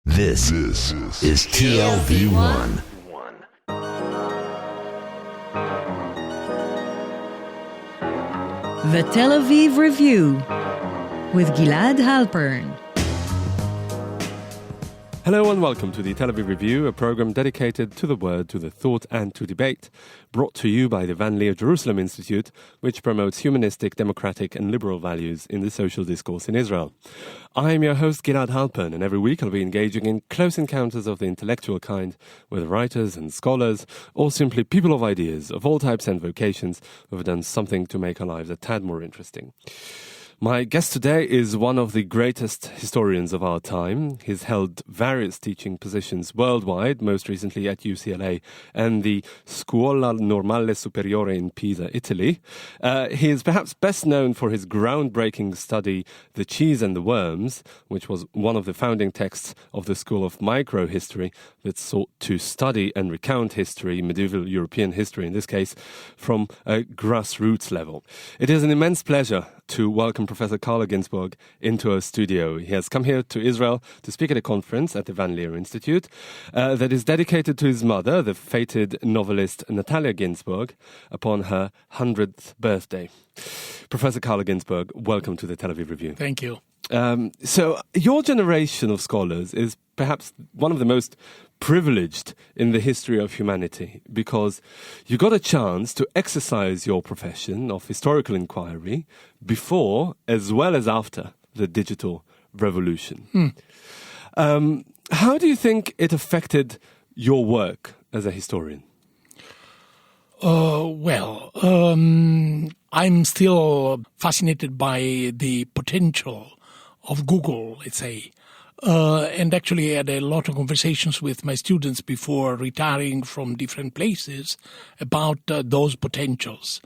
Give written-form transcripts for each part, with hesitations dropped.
This is TLV1. The Tel Aviv Review with Gilad Halpern. Hello and welcome to the Tel Aviv Review, a program dedicated to the word, to the thought and to debate, brought to you by the Leer Jerusalem Institute, which promotes humanistic, democratic and liberal values in the social discourse in Israel. I am your host Gilad Halpern, and every week I'll be engaging in close encounters of the intellectual kind with writers and scholars, or simply people of ideas of all types and vocations who have done something to make our lives a tad more interesting. My guest today is one of the greatest historians of our time. He's held various teaching positions worldwide, most recently at UCLA and the Scuola Normale Superiore in Pisa, Italy. He is perhaps best known for his groundbreaking study, The Cheese and the Worms, which was one of the founding texts of the School of Microhistory that sought to study and recount history, medieval European history in this case, from a grassroots level. It is an immense pleasure to welcome Professor Carlo Ginzburg into our studio. He has come here to Israel to speak at a conference at the Leer Institute that is dedicated to his mother, the fated novelist Natalia Ginzburg, upon her 100th birthday. Professor Carlo Ginzburg, welcome to the Tel Aviv Review. Thank you. So your generation of scholars is perhaps one of the most privileged in the history of humanity, because you got a chance to exercise your profession of historical inquiry before as well as after the digital revolution. How do you think it affected your work as a historian? I'm still fascinated by the potential of Google, let's say. And actually I had a lot of conversations with my students before retiring from different places about those potentials.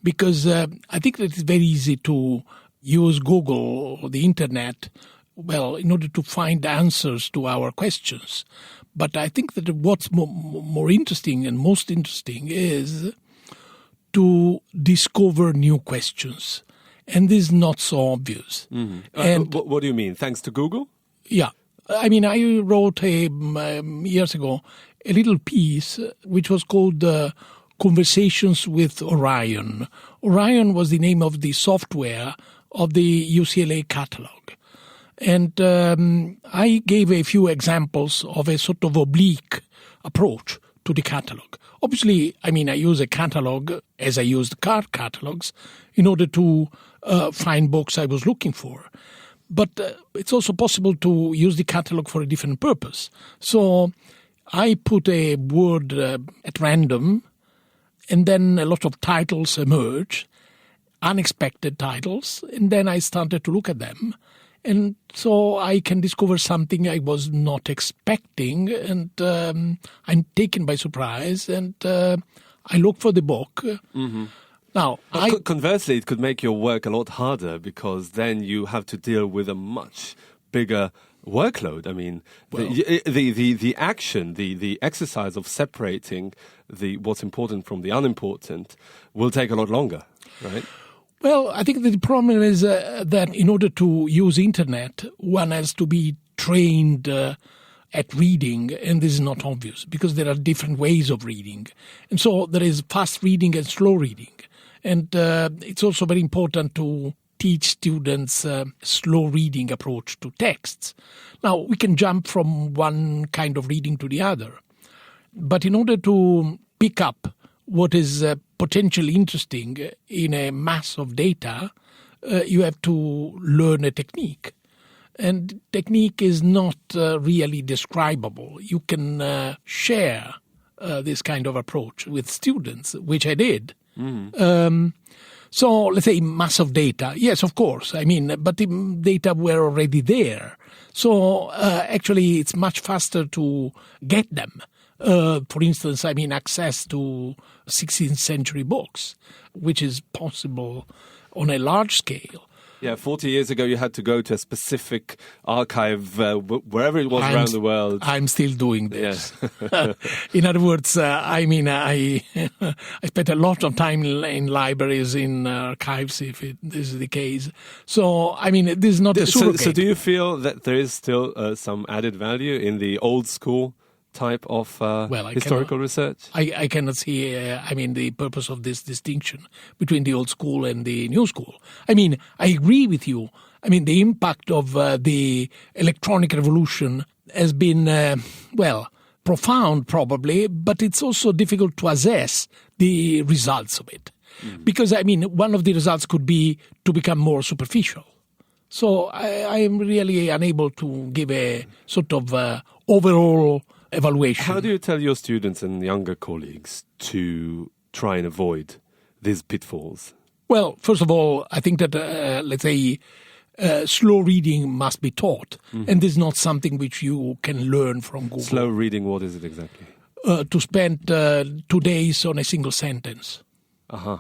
Because I think that it's very easy to use Google or the internet, in order to find answers to our questions. But I think that what's more interesting and most interesting is to discover new questions. And this is not so obvious. Mm-hmm. And what do you mean? Thanks to Google? Yeah. I mean, I wrote years ago a little piece which was called Conversations with Orion. Orion was the name of the software of the UCLA catalog. And I gave a few examples of a sort of oblique approach to the catalog. Obviously, I use a catalog as I used card catalogs in order to find books I was looking for. But it's also possible to use the catalog for a different purpose. So I put a word at random, and then a lot of titles emerge, unexpected titles, and then I started to look at them. And so I can discover something I was not expecting, and I'm taken by surprise, and I look for the book. Mm-hmm. Now, conversely, it could make your work a lot harder, because then you have to deal with a much bigger workload. I mean, the action, the exercise of separating what's important from the unimportant will take a lot longer, right? Well, I think the problem is that in order to use internet, one has to be trained at reading, and this is not obvious because there are different ways of reading. And so there is fast reading and slow reading. And it's also very important to teach students slow reading approach to texts. Now, we can jump from one kind of reading to the other. But in order to pick up what is potentially interesting in a mass of data, you have to learn a technique. And technique is not really describable. You can share this kind of approach with students, which I did. Mm-hmm. So let's say mass of data. Yes, of course. But the data were already there. So actually it's much faster to get them. For instance, access to 16th century books, which is possible on a large scale. Yeah, 40 years ago you had to go to a specific archive wherever it was around the world. I'm still doing this. Yeah. In other words, I spent a lot of time in libraries, in archives, if this is the case. So, this is not a surrogate. So do you feel that there is still some added value in the old school type of historical research? I cannot see, the purpose of this distinction between the old school and the new school. I agree with you. The impact of the electronic revolution has been, profound probably, but it's also difficult to assess the results of it. Because, one of the results could be to become more superficial. So I am really unable to give a sort of overall evaluation. How do you tell your students and younger colleagues to try and avoid these pitfalls? Well, first of all, I think that, slow reading must be taught. And this is not something which you can learn from Google. Slow reading, what is it exactly? To spend 2 days on a single sentence. Uh-huh.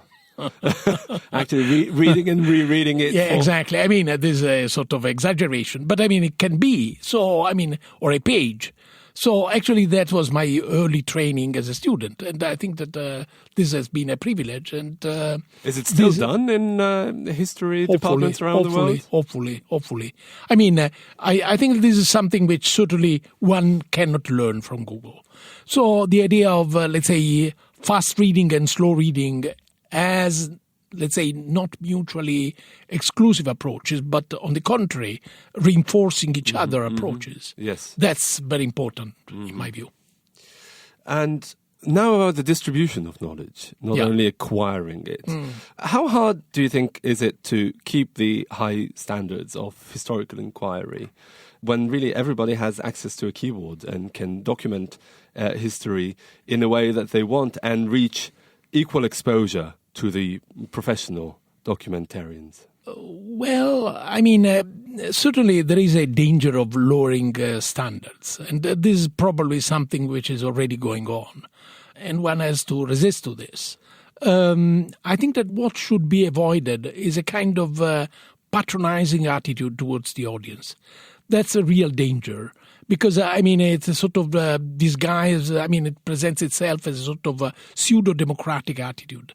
Actually, reading and rereading it. Yeah, exactly. There's a sort of exaggeration. But, it can be. So, or a page. So actually that was my early training as a student, and I think that this has been a privilege. And is it still done in history departments around the world? Hopefully. I think this is something which certainly one cannot learn from Google. So the idea of, fast reading and slow reading as, not mutually exclusive approaches, but on the contrary, reinforcing each other approaches. Yes. That's very important in my view. And now about the distribution of knowledge, not only acquiring it. How hard do you think is it to keep the high standards of historical inquiry when really everybody has access to a keyboard and can document history in a way that they want and reach equal exposure to the professional documentarians? Well, certainly there is a danger of lowering standards. And this is probably something which is already going on. And one has to resist to this. I think that what should be avoided is a kind of patronizing attitude towards the audience. That's a real danger. Because, it's a sort of disguise. It presents itself as a sort of a pseudo-democratic attitude.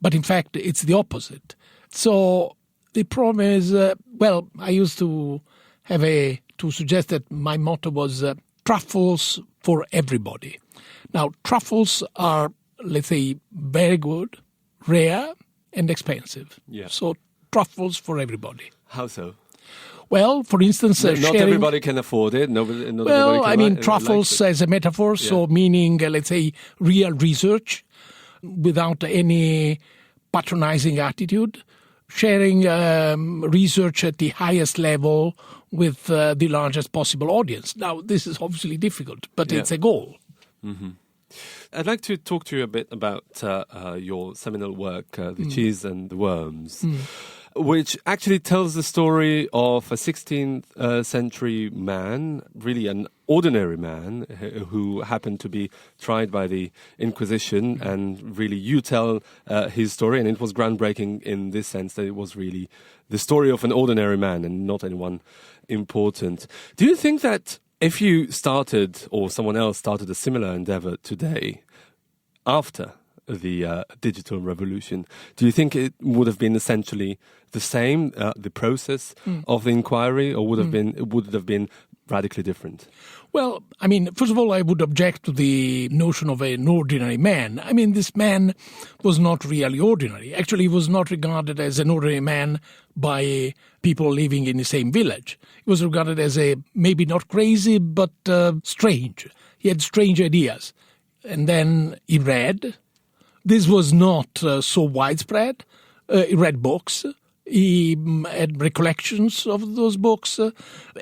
But in fact, it's the opposite. So the problem is, I used to to suggest that my motto was truffles for everybody. Now, truffles are, very good, rare, and expensive. Yeah. So truffles for everybody. How so? Well, for instance, not everybody can afford it. Truffles as a metaphor, so meaning, real research without any patronizing attitude, sharing research at the highest level with the largest possible audience. Now, this is obviously difficult, but it's a goal. I'd like to talk to you a bit about your seminal work, The Cheese and the Worms. Which actually tells the story of a 16th century man, really an ordinary man, who happened to be tried by the Inquisition. And really you tell his story, and it was groundbreaking in this sense that it was really the story of an ordinary man and not anyone important. Do you think that if you started, or someone else started a similar endeavor today, after the digital revolution, do you think it would have been essentially the same, the process of the inquiry, or would it have been radically different? Well, first of all, I would object to the notion of an ordinary man. This man was not really ordinary. Actually, he was not regarded as an ordinary man by people living in the same village. He was regarded as maybe not crazy, but strange. He had strange ideas. And then he read. This was not so widespread. He read books. He had recollections of those books.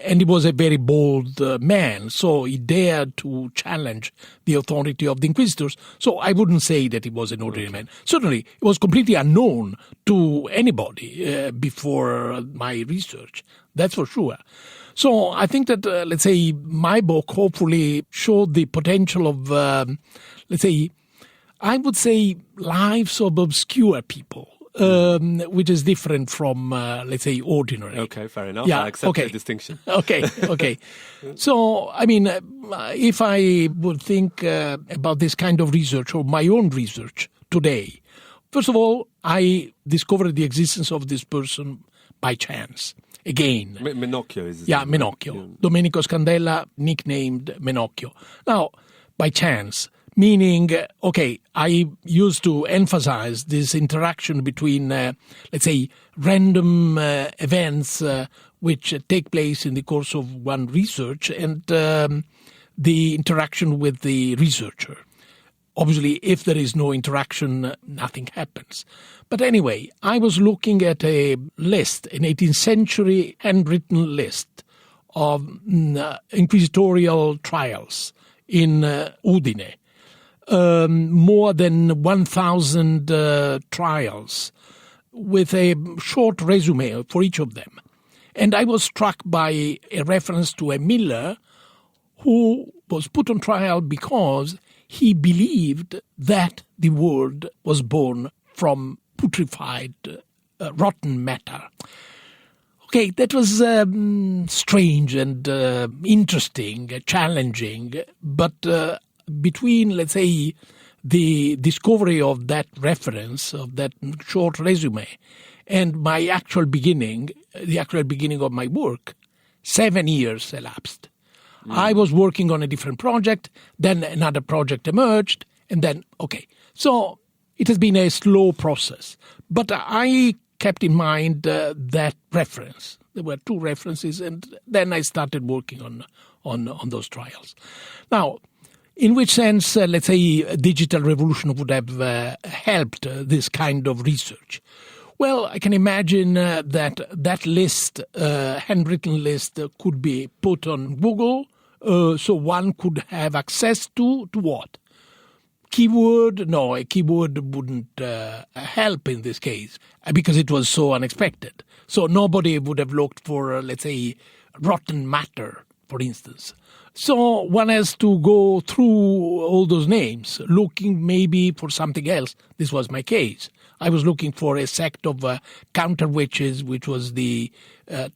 And he was a very bold man. So he dared to challenge the authority of the inquisitors. So I wouldn't say that he was an ordinary man. Certainly, it was completely unknown to anybody before my research. That's for sure. So I think that, my book hopefully showed the potential of, I would say, lives of obscure people. which is different from, let's say, ordinary. Okay, fair enough. I accept the distinction. Okay. So, I mean, if I would think about this kind of research or my own research today, first of all, I discovered the existence of this person by chance. Again. Menocchio is his Yeah, name, Menocchio. right? Domenico Scandella, nicknamed Menocchio. Now, by chance, meaning, I used to emphasize this interaction between, let's say, random events which take place in the course of one research and the interaction with the researcher. Obviously, if there is no interaction, nothing happens. But anyway, I was looking at a list, an 18th century handwritten list of inquisitorial trials in Udine. More than 1,000 trials with a short resume for each of them. And I was struck by a reference to a miller who was put on trial because he believed that the world was born from putrefied, rotten matter. Okay, that was strange and interesting, challenging, but between, let's say, the discovery of that reference, of that short resume, and my actual beginning, the actual beginning of my work, 7 years elapsed. I was working on a different project, then another project emerged, and then, So it has been a slow process. But I kept in mind that reference. There were 2 references, and then I started working on those trials. Now, in which sense, let's say, a digital revolution would have helped this kind of research? Well, I can imagine that list, handwritten list, could be put on Google, so one could have access to what? Keyword? No, a keyword wouldn't help in this case because it was so unexpected. So nobody would have looked for, let's say, rotten matter, for instance. So one has to go through all those names, looking maybe for something else. This was my case. I was looking for a sect of counter witches, which was the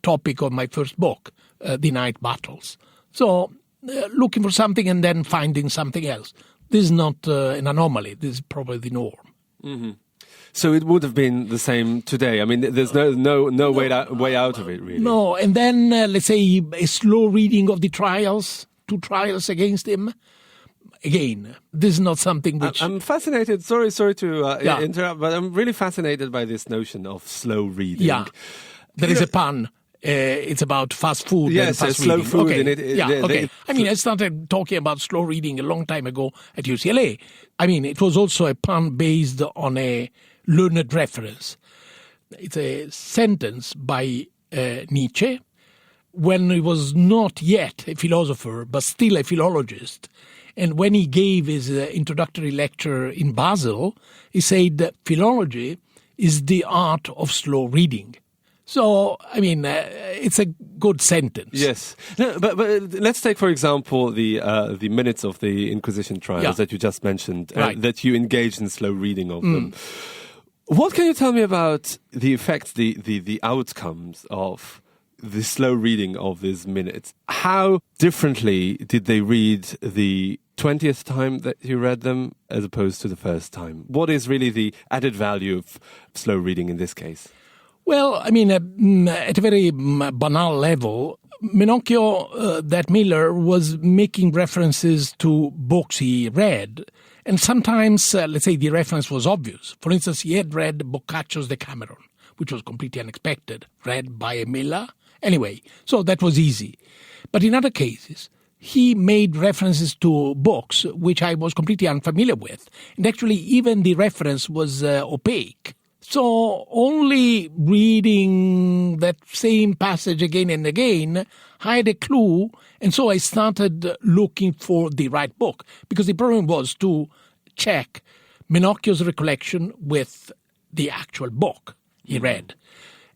topic of my first book, The Night Battles. So looking for something and then finding something else. This is not an anomaly. This is probably the norm. Mm-hmm. So it would have been the same today. I mean, there's no way out of it, really. No, and then let's say a slow reading of the trials, 2 trials against him. Again, this is not something which... I'm fascinated, sorry to interrupt, but I'm really fascinated by this notion of slow reading. Yeah, there is a pun. It's about fast food and fast slow reading. food. Okay. I mean, I started talking about slow reading a long time ago at UCLA. I mean, it was also a pun based on a learned reference. It's a sentence by Nietzsche when he was not yet a philosopher, but still a philologist. And when he gave his introductory lecture in Basel, he said that philology is the art of slow reading. So, I mean, it's a good sentence. Yes. No, but let's take, for example, the minutes of the Inquisition trials that you just mentioned, that you engaged in slow reading of them. What can you tell me about the effects, the outcomes of the slow reading of these minutes? How differently did they read the 20th time that you read them as opposed to the first time? What is really the added value of slow reading in this case? Well, I mean, at a very banal level, Menocchio, that miller, was making references to books he read. And sometimes, let's say, the reference was obvious. For instance, he had read Boccaccio's Decameron, which was completely unexpected, read by a miller. Anyway, so that was easy. But in other cases, he made references to books which I was completely unfamiliar with. And actually, even the reference was opaque. So only reading that same passage again and again, I had a clue, and so I started looking for the right book, because the problem was to check Menocchio's recollection with the actual book he read.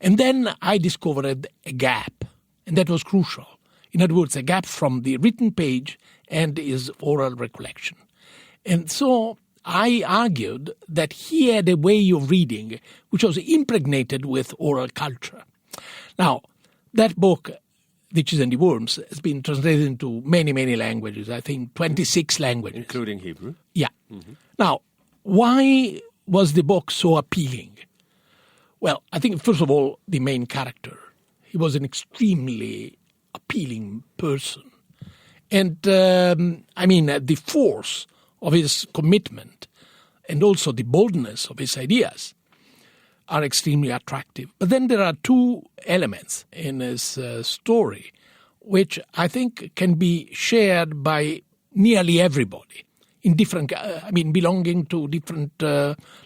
And then I discovered a gap, and that was crucial. In other words, a gap from the written page and his oral recollection. And so I argued that he had a way of reading which was impregnated with oral culture. Now, that book, Witches and the Worms, has been translated into many, many languages, I think 26 languages. Including Hebrew? Yeah. Mm-hmm. Now, why was the book so appealing? Well, I think, first of all, the main character. He was an extremely appealing person. And, the force of his commitment and also the boldness of his ideas are extremely attractive. But then there are two elements in his story which I think can be shared by nearly everybody in different, belonging to different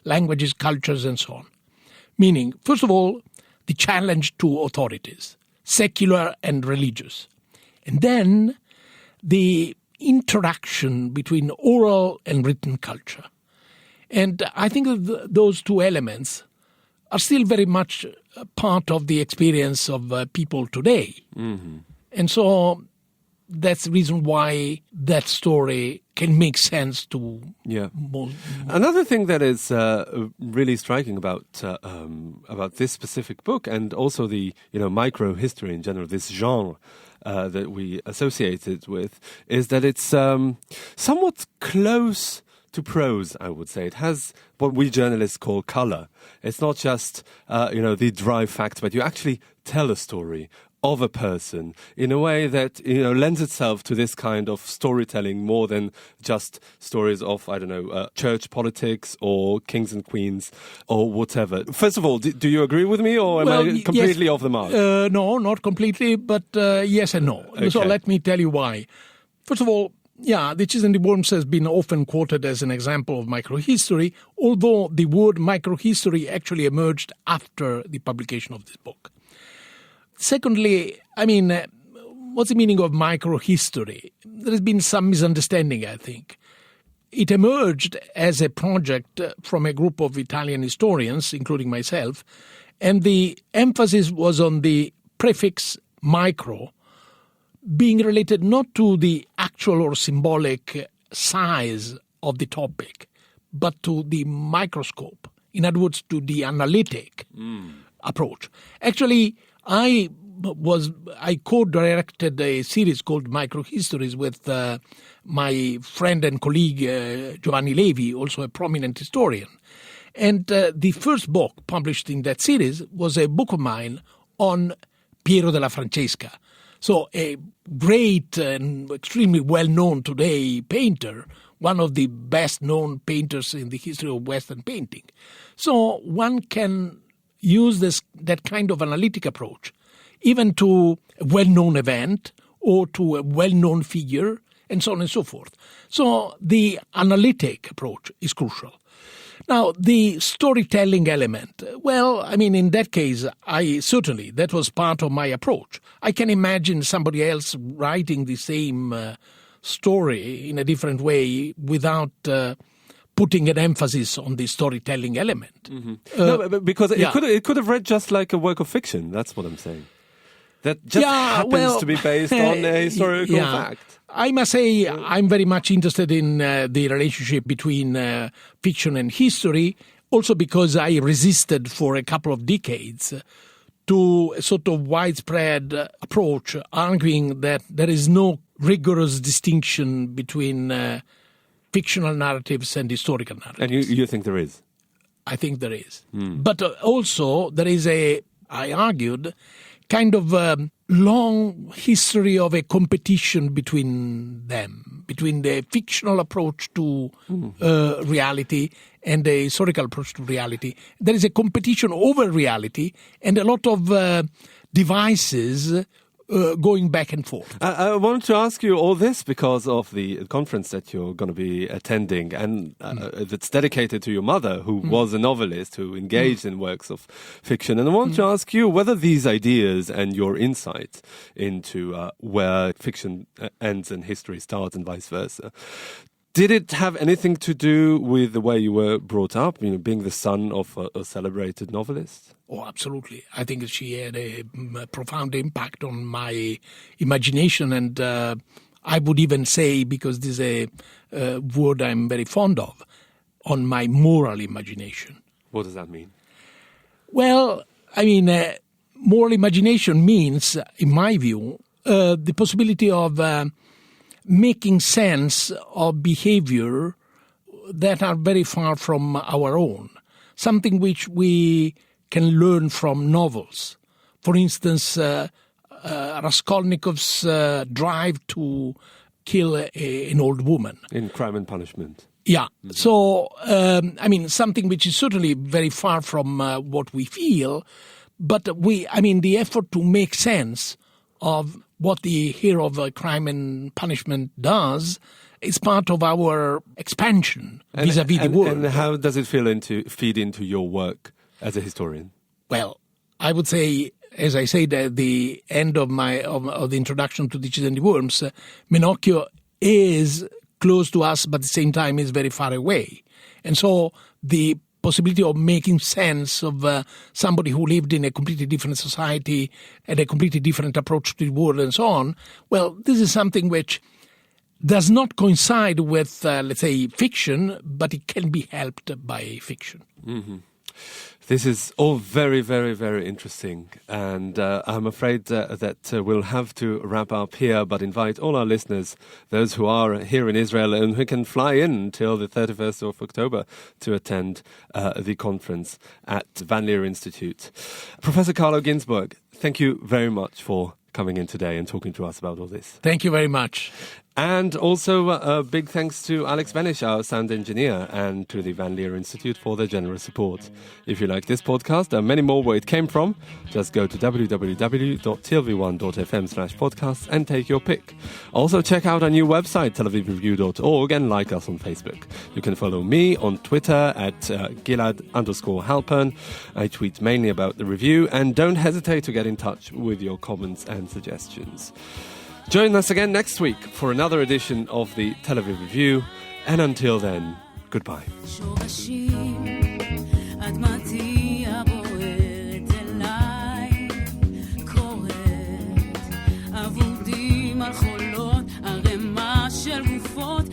languages, cultures, and so on. Meaning, first of all, the challenge to authorities, secular and religious. And then the interaction between oral and written culture. And I think that those two elements are still very much part of the experience of people today. Mm-hmm. And so that's the reason why that story can make sense to most. Another thing that is really striking about this specific book, and also the micro history in general, this genre that we associate it with, is that it's somewhat close to prose, I would say. It has what we journalists call color. It's not just the dry facts, but you actually tell a story of a person in a way that lends itself to this kind of storytelling more than just stories of church politics or kings and queens or whatever. First of all, do you agree with me, or am I completely off the mark? No, not completely, but yes and no. Okay. So let me tell you why. First of all, Witches and the Worms has been often quoted as an example of microhistory, although the word microhistory actually emerged after the publication of this book. Secondly, what's the meaning of microhistory? There has been some misunderstanding, I think. It emerged as a project from a group of Italian historians, including myself, and the emphasis was on the prefix micro, being related not to the actual or symbolic size of the topic, but to the microscope. In other words, to the analytic approach. Actually, I co-directed a series called Microhistories with my friend and colleague Giovanni Levi, also a prominent historian. And the first book published in that series was a book of mine on Piero della Francesca. So a great and extremely well-known today painter, one of the best-known painters in the history of Western painting. So one can use that kind of analytic approach, even to a well-known event or to a well-known figure, and so on and so forth. So the analytic approach is crucial. Now, the storytelling element, in that case, that was part of my approach. I can imagine somebody else writing the same story in a different way without putting an emphasis on the storytelling element. Mm-hmm. Because it could have read just like a work of fiction. That's what I'm saying. That just happens to be based on a historical fact. I must say I'm very much interested in the relationship between fiction and history, also because I resisted for a couple of decades to a sort of widespread approach, arguing that there is no rigorous distinction between fictional narratives and historical narratives. And you think there is? I think there is. But also there is I argued, kind of long history of a competition between them, between the fictional approach to reality and the historical approach to reality. There is a competition over reality and a lot of devices going back and forth. I wanted to ask you all this because of the conference that you're going to be attending, and that's dedicated to your mother, who was a novelist, who engaged in works of fiction. And I want to ask you whether these ideas and your insight into where fiction ends and history starts and vice versa, did it have anything to do with the way you were brought up, being the son of a celebrated novelist? Oh, absolutely. I think she had a profound impact on my imagination, and I would even say, because this is a word I'm very fond of, on my moral imagination. What does that mean? Well, I mean, moral imagination means, in my view, the possibility of making sense of behavior that are very far from our own, something which we can learn from novels. For instance, Raskolnikov's drive to kill an old woman. In Crime and Punishment. Yeah. So, something which is certainly very far from what we feel, but the effort to make sense of what the hero of Crime and Punishment does is part of our expansion vis-a-vis the world. And how does it feed into your work as a historian? Well, I would say, as I said at the end of the introduction to Ditches and the Worms, Menocchio is close to us, but at the same time is very far away. And so the possibility of making sense of somebody who lived in a completely different society and a completely different approach to the world and so on, well, this is something which does not coincide with, let's say, fiction, but it can be helped by fiction. Mm-hmm. This is all very, very, very interesting. And I'm afraid that we'll have to wrap up here, but invite all our listeners, those who are here in Israel and who can fly in until the 31st of October to attend the conference at Van Leer Institute. Professor Carlo Ginzburg, thank you very much for coming in today and talking to us about all this. Thank you very much. And also a big thanks to Alex Venish, our sound engineer, and to the Van Leer Institute for their generous support. If you like this podcast and many more where it came from, just go to www.tlv1.fm/podcasts and take your pick. Also check out our new website, telavivreview.org, and like us on Facebook. You can follow me on Twitter at Gilad_Halpern. I tweet mainly about the review, and don't hesitate to get in touch with your comments and suggestions. Join us again next week for another edition of the Tel Aviv Review, and until then, goodbye. אבודים על חולות, ערימה של גופות